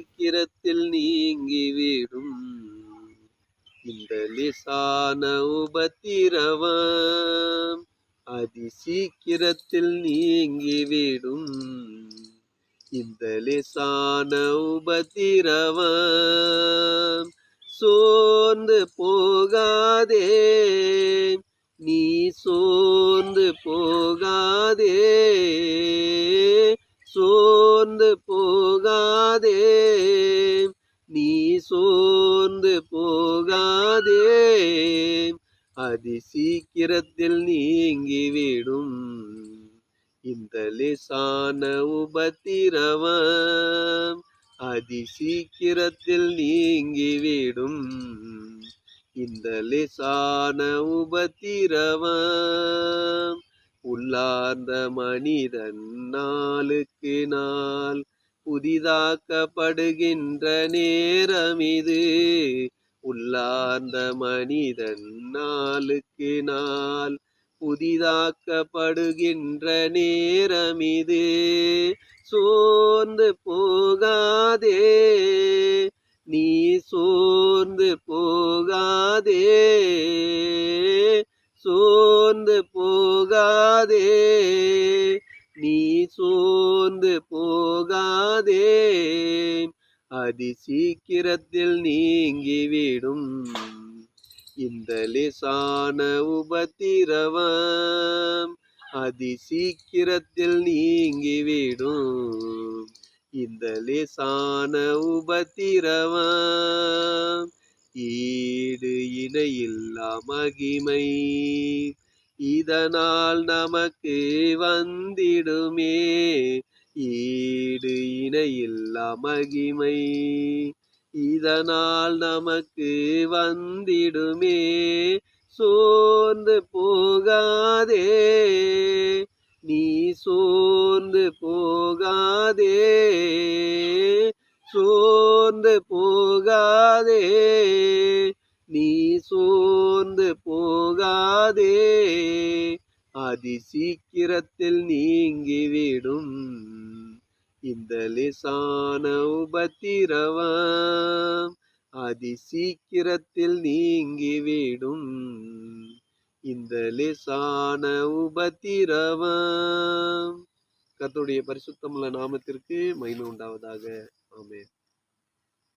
சீக்கிரத்தில் நீங்கிவிடும். இந்த லேசான உபத்திரவம் அதி சீக்கிரத்தில் நீங்கிவிடும். இந்த லேசான உபத்திரவம் சோர்ந்து போகாதே, நீ சோர்ந்து போகாதே, சோர்ந்து போகாதே, நீ சோர்ந்து போகாதே, அதி சீக்கிரத்தில் நீங்கிவிடும். இந்த லேசான உபத்திரவம் அதி சீக்கிரத்தில் நீங்கிவிடும். இந்த லேசான உபத்திரவம் உள்ளார்ந்த மனிதன் நாளுக்கு நாள் புதிதாக்கப்படுகின்ற நேரம் இது. உள்ளார்ந்த மனிதன் நாளுக்கு நாள் புதிதாக்கப்படுகின்ற நேரம் இது. சோர்ந்து போகாதே, நீ சோர்ந்து போகாதே, சோர்ந்து போகாதே, நீ சோர்ந்து போகாதே, அதி சீக்கிரத்தில் நீங்கிவிடும். இந்த லேசான உபத்திரவம் அதி சீக்கிரத்தில் நீங்கிவிடும். இந்த லேசான உபத்திரவம் ஈடு இணையில்லா மகிமை இதனால் நமக்கு வந்திடுமே. ஈடு இணையில்லா மகிமை இதனால் நமக்கு வந்திடுமே. சோர்ந்து போகாதே, நீ சோர்ந்து போகாதே, சோர்ந்து போகாதே, நீ சோர்ந்து போகாதே, அதி சீக்கிரத்தில் நீங்கிவிடும். இந்த லேசான உபத்திரவம் அதி சீக்கிரத்தில் நீங்கிவிடும். இந்த லேசான உபத்திரவம். கர்த்தருடைய பரிசுத்தமுள்ள நாமத்திற்கு மகிமை உண்டாவதாக. ஆமென்.